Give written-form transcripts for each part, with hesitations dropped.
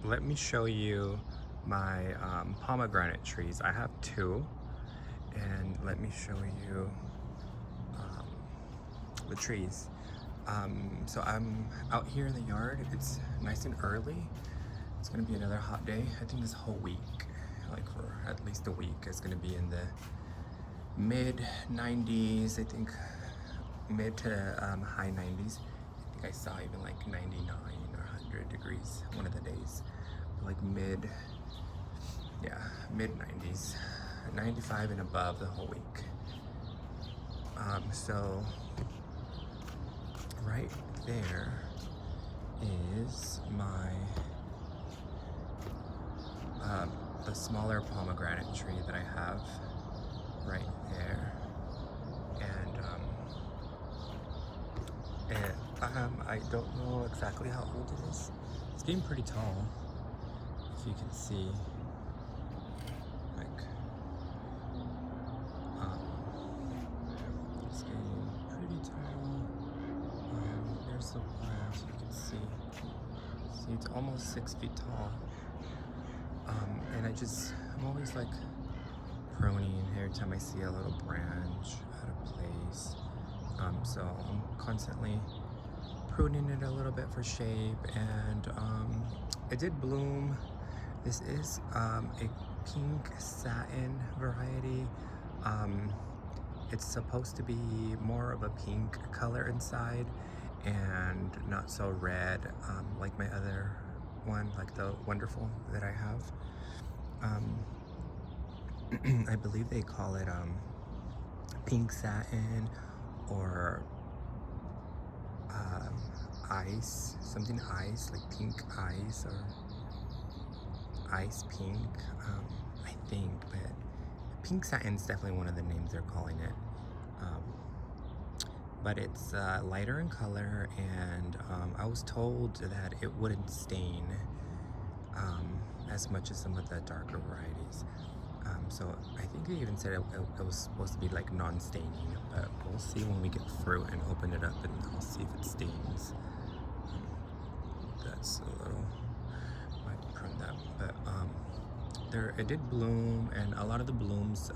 let me show you my pomegranate trees. I have two, and let me show you um, the trees. So I'm out here in the yard. It's nice and early. It's gonna be another hot day. I think this whole week, like for at least a week, is gonna be in the mid 90s. I think mid to high 90s. I think I saw even like 99 or 100 degrees one of the days. But like mid 90s, 95 and above the whole week. So right there is my the smaller pomegranate tree that I have right there, and I don't know exactly how old it is. It's getting pretty tall, if you can see. Like, it's getting pretty tall. There's the branch, you can see. See, it's almost 6 feet tall. And I'm always like pruning every time I see a little branch out of place. So I'm constantly pruning it a little bit for shape, and it did bloom. This is a pink satin variety. It's supposed to be more of a pink color inside and not so red like my other one, like the Wonderful that I have. I believe they call it pink satin or ice, something ice, like pink ice or ice pink, I think, but pink satin is definitely one of the names they're calling it. But it's lighter in color, and I was told that it wouldn't stain as much as some of the darker varieties. So I think they even said it was supposed to be like non-staining, but we'll see when we get fruit and open it up, and I'll see if it stains. That's a little, might prune that, but it did bloom, and a lot of the blooms,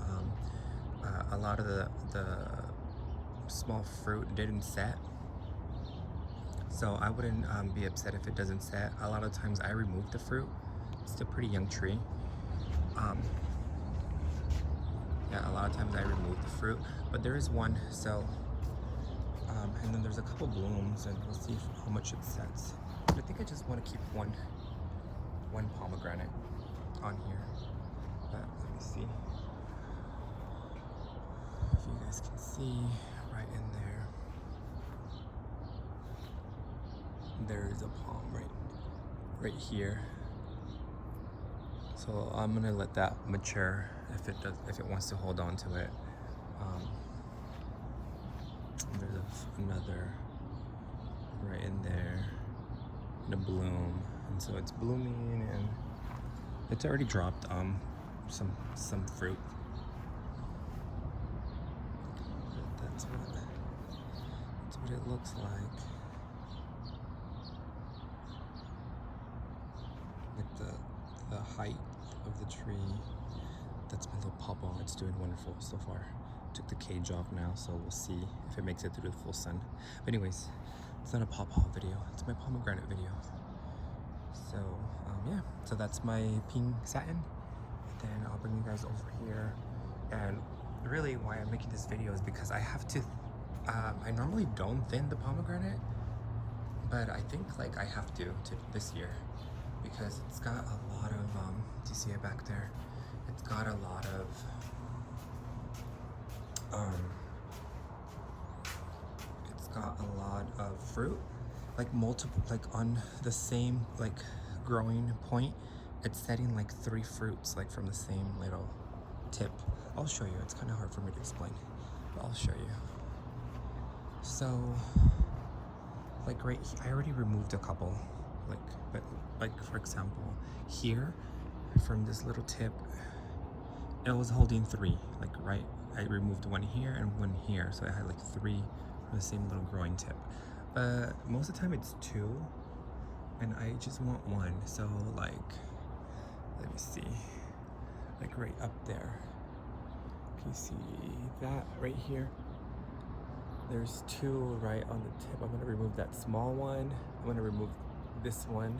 a lot of the small fruit didn't set. So I wouldn't be upset if it doesn't set. A lot of times I remove the fruit. It's still a pretty young tree. Yeah, a lot of times I remove the fruit, but there is one. So, and then there's a couple blooms, and we'll see how much it sets. But I think I just want to keep one pomegranate on here. But let me see if you guys can see right in there. There's a palm right here. So I'm gonna let that mature if it wants to hold on to it. There's another right in there, the bloom, and so it's blooming, and it's already dropped some fruit. But that's what it looks like. Like the height of the tree. That's my little pawpaw. It's doing wonderful so far. Took the cage off now, so we'll see if it makes it through the full sun. But anyways, it's not a pawpaw video. It's my pomegranate video. So yeah, so that's my pink satin. Then I'll bring you guys over here. And really, why I'm making this video is because I have to. I normally don't thin the pomegranate, but I think like I have to this year, because it's got a lot of, do you see it back there? It's got a lot of, fruit, like multiple, like on the same, like growing point, it's setting like 3 fruits, like from the same little tip. I'll show you, it's kind of hard for me to explain, but I'll show you. So, like right here, I already removed a couple, like for example, here, from this little tip, it was holding 3, like right, I removed 1 here and 1 here, so I had like 3 from the same little growing tip. But most of the time it's 2, and I just want one. So like, let me see, like right up there. Can you see that right here? There's two right on the tip. I'm gonna remove that small one. I'm gonna remove this one.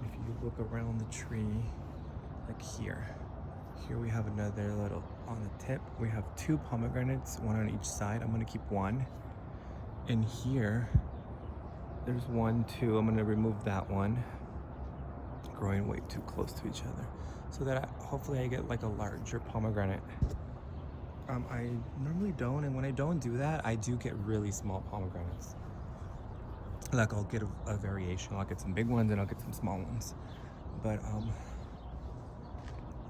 If you look around the tree, like here we have another little on the tip. We have two pomegranates, one on each side. I'm gonna keep one. And here, there's one, two. I'm gonna remove that one. Growing way too close to each other, so that hopefully I get like a larger pomegranate. I normally don't, and when I don't do that, I do get really small pomegranates. Like I'll get a variation. I'll get some big ones and I'll get some small ones. But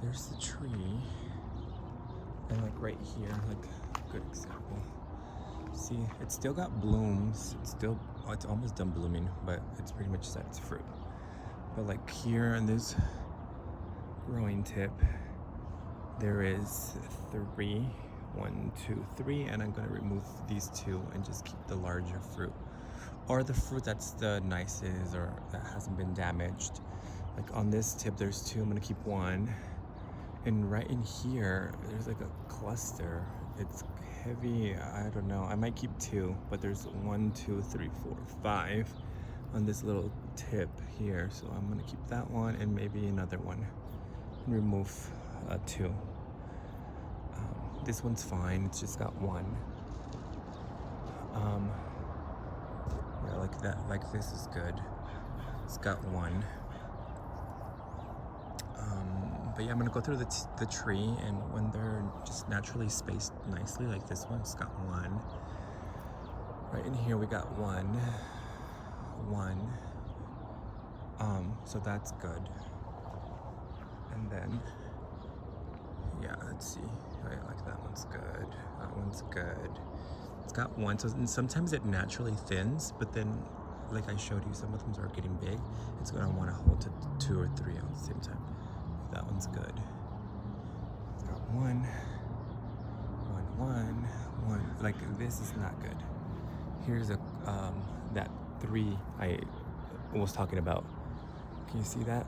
there's the tree, and like right here, like good example. See, it's still got blooms. It's almost done blooming, but it's pretty much set its fruit. But like here on this growing tip, there is three. 1, 2, 3, and I'm gonna remove these two and just keep the larger fruit, or the fruit that's the nicest or that hasn't been damaged. Like on this tip, there's two. I'm gonna keep one, and right in here, there's like a cluster. It's heavy. I don't know. I might keep two, but there's 1, 2, 3, 4, 5 on this little tip here. So I'm gonna keep that one and maybe another one, and remove two. This one's fine, it's just got one. Yeah, like that, like this is good. It's got one. But yeah, I'm gonna go through the tree, and when they're just naturally spaced nicely, like this one's got one. Right in here we got one. So that's good. And then, yeah, let's see. Right, like that one's good. That one's good. It's got one. So sometimes it naturally thins, but then, like I showed you, some of them are getting big. It's gonna want to hold to 2 or 3 at the same time. That one's good. It's got one. Like this is not good. Here's a that 3 I was talking about. Can you see that?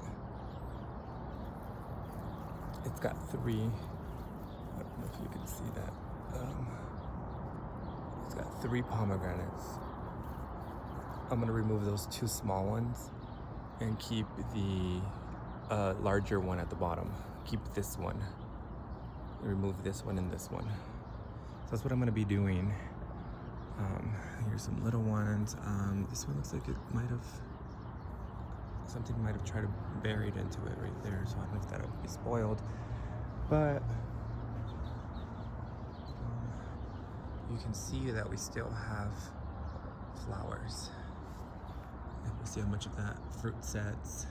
It's got 3. I don't know if you can see that. It's got 3 pomegranates. I'm gonna remove those 2 small ones and keep the larger one at the bottom. Keep this one. Remove this one and this one. So that's what I'm gonna be doing. Here's some little ones. This one looks like something might have tried to buried into it right there, so I don't know if that'll be spoiled. But you can see that we still have flowers. And we'll see how much of that fruit sets.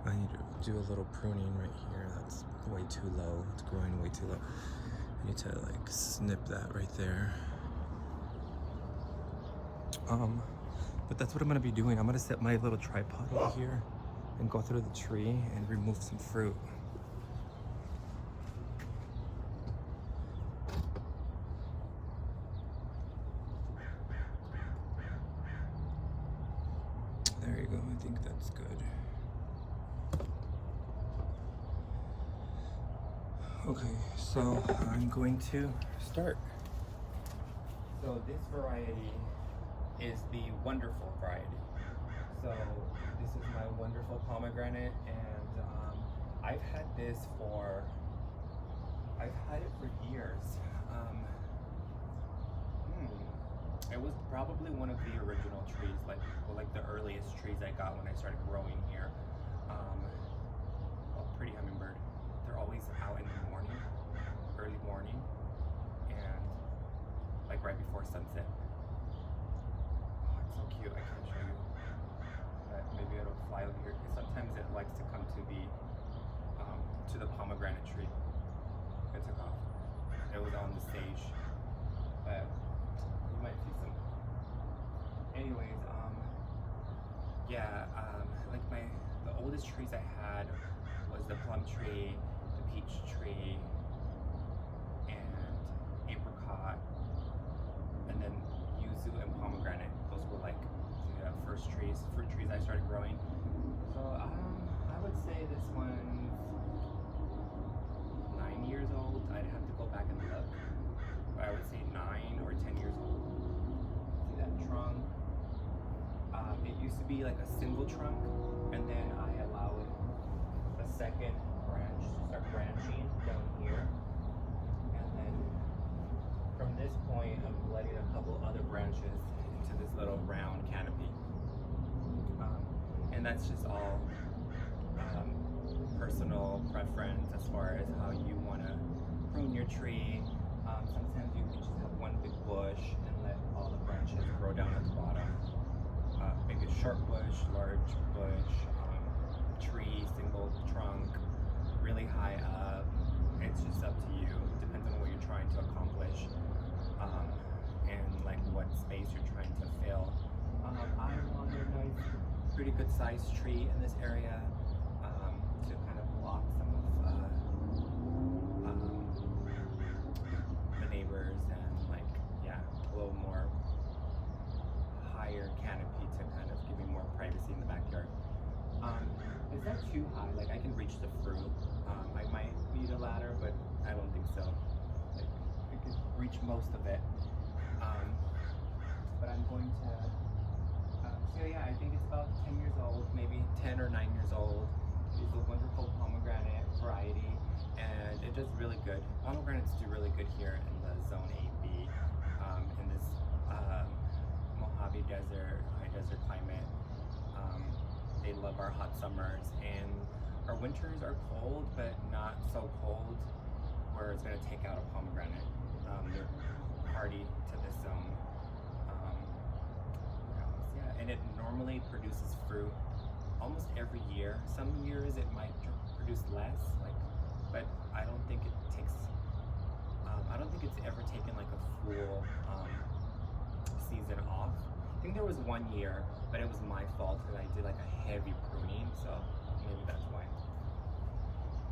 I need to do a little pruning right here. That's way too low. It's growing way too low. I need to like snip that right there. But that's what I'm gonna be doing. I'm gonna set my little tripod over here and go through the tree and remove some fruit. There you go, I think that's good. Okay, so I'm going to start. So this variety is the wonderful variety. So this is my wonderful pomegranate, and I've had it for years. It was probably one of the original trees, like the earliest trees I got when I started growing here. Oh, pretty hummingbird. They're always out in the morning, early morning, and like right before sunset. So cute, I can't show you, but maybe it'll fly over here, because sometimes it likes to come to the pomegranate tree. It took off. It was on the stage, but you might see some. Anyways, yeah, like the oldest trees I had was the plum tree, the peach tree, and apricot, and then yuzu and pomegranate. Those were like fruit trees I started growing. So I would say this one's 9 years old. I'd have to go back and look. But I would say 9 or 10 years old. See that trunk? It used to be like a single trunk, and then I allowed a second branch to start branching down here. And then from this point, I'm letting a couple other branches into this little round canopy. And that's just all personal preference as far as how you want to prune your tree. Sometimes you can just have one big bush and let all the branches grow down at the bottom. Maybe a short bush, large bush, tree, single trunk, really high up. It's just up to you. It depends on what you're trying to accomplish and like what space you're trying to fill. I want a nice, pretty good sized tree in this area to kind of block some of the neighbors and like, yeah, a little more higher canopy to kind of give me more privacy in the backyard. Is that too high? Like I can reach the fruit. I might need a ladder, but I don't think so. Like I could reach most of it. But I'm going to, so yeah, I think it's about 10 years old, maybe 10 or 9 years old. It's a wonderful pomegranate variety, and it does really good. Pomegranates do really good here in the Zone 8B, in this Mojave Desert, high desert climate. They love our hot summers, and our winters are cold, but not so cold where it's going to take out a pomegranate. They're hardy to this zone. Yeah, and it normally produces fruit almost every year. Some years it might produce less, but I don't think it takes. I don't think it's ever taken like a full season off. I think there was one year, but it was my fault because I did like a heavy pruning, so maybe that's why.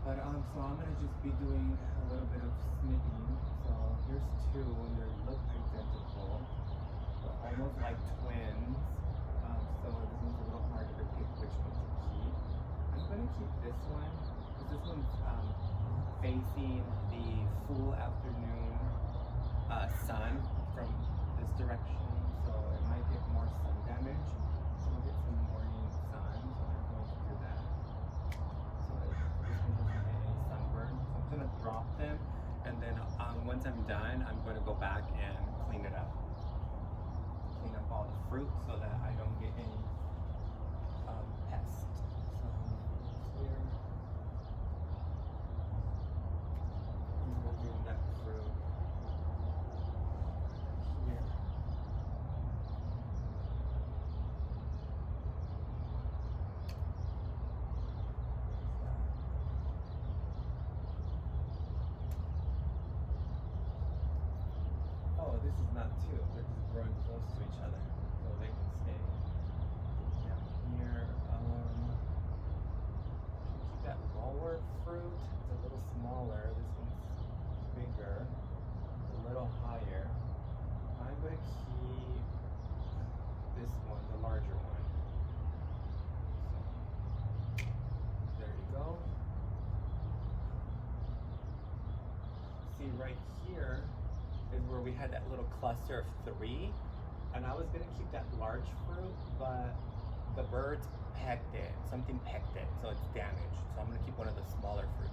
But so I'm gonna just be doing a little bit of snipping. So here's two, and they look identical, but almost like twins. So this one's a little harder to pick which one to keep. I'm gonna keep this one because this one's facing the full afternoon sun from this direction. So it might get more sun damage. So we'll get some morning sun, so I'm going to do that. So this one doesn't get any sunburn. So I'm gonna drop them, and then once I'm done, I'm going to go back and clean it up. Clean up all the fruit so that I don't get any pests. So here, I'm moving that fruit here. Oh, this is not two. They're just growing close to each other, so they can stay down here. Keep that lower fruit. It's a little smaller. This one's bigger, a little higher. I'm going to keep this one, the larger one. So, there you go. See, right here is where we had that little cluster of 3, and I was gonna keep that large fruit, but the birds pecked it. Something pecked it, so it's damaged. So I'm gonna keep one of the smaller fruits.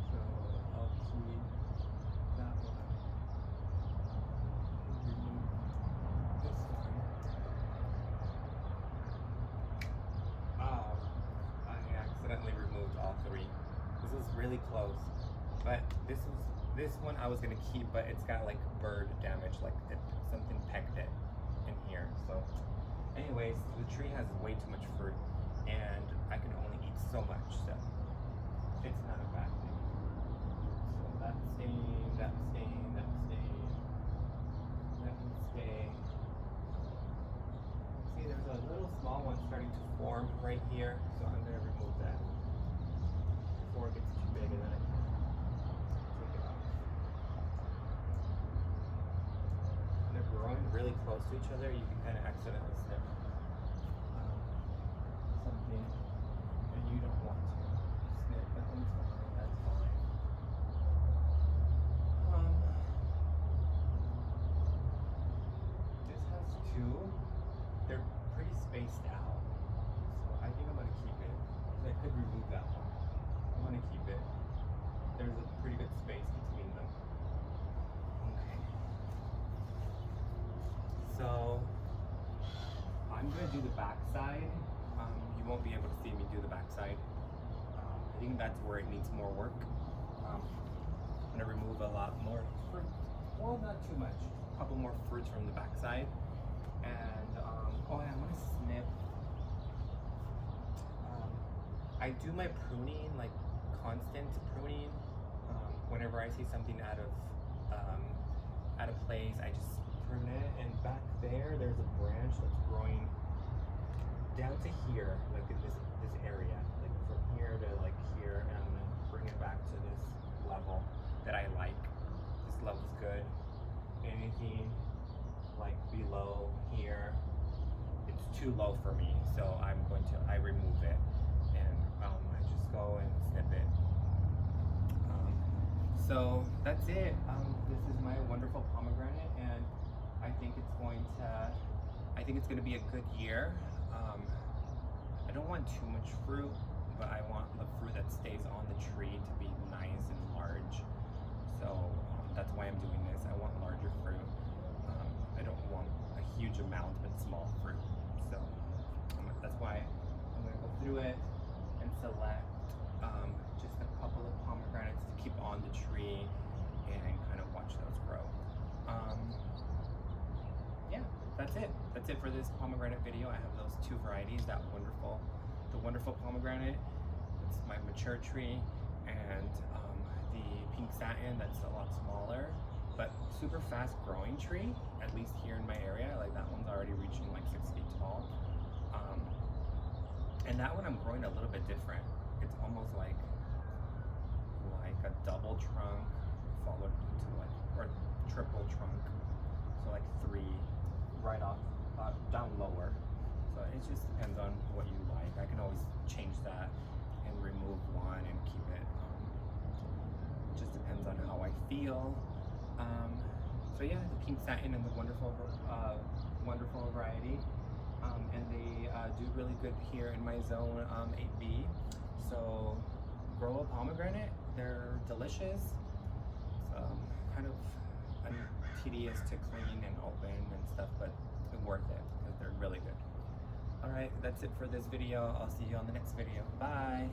So I'll keep that one. Remove this one. I accidentally removed all 3. This was really close. But this one I was gonna keep, but it's got like bird damage, like something pecked it in here. So, anyways, the tree has way too much fruit, and I can only eat so much, so it's not a bad thing. So that's staying, that's staying, that's staying, that can stay. See, there's a little small one starting to form right here, so I'm gonna remove that before it gets too big, and then I can take it off. And they're growing really close. close to each other, you can kind of accidentally snip something and you don't want to snip, but that's fine, that's fine. This has two. They're pretty spaced out, so I think I'm gonna keep it. I could remove that one. I'm gonna keep it. There's a pretty good space between them. Okay. So I'm gonna do the back side. You won't be able to see me do the back side. I think that's where it needs more work. I'm gonna remove a lot more fruit. Well, not too much. A couple more fruits from the back side. And oh yeah, I'm gonna snip. I do my pruning, like constant pruning. Whenever I see something out of place, I just prune it. And back there, there's a branch that's growing down to here, like in this area, like from here to like here, and I'm gonna bring it back to this level that I like. This level's good. Anything like below here, it's too low for me, so I remove it, and I just go and snip it. So that's it. This is my wonderful pomegranate, and I think it's going to be a good year. I don't want too much fruit, but I want the fruit that stays on the tree to be nice and large. So that's why I'm doing this. I want larger fruit. I don't want a huge amount, but small fruit. So that's why I'm gonna go through it and select just a couple of pomegranates to keep on the tree and kind of watch those grow. Yeah, that's it. That's it for this pomegranate video. I have those two varieties, the wonderful pomegranate, it's my mature tree, and the pink satin, that's a lot smaller, but super fast growing tree, at least here in my area. Like that one's already reaching like 6 feet tall. And that one I'm growing a little bit different. It's almost like a double trunk followed into like, or triple trunk. So like 3 right off, down lower. So it just depends on what you like. I can always change that and remove one and keep it. Just depends on how I feel. So yeah, the pink satin and the wonderful variety. And they do really good here in my zone 8B. So grow a pomegranate. They're delicious. It's kind of tedious to clean and open and stuff, but it's worth it because they're really good. All right, that's it for this video. I'll see you on the next video. Bye.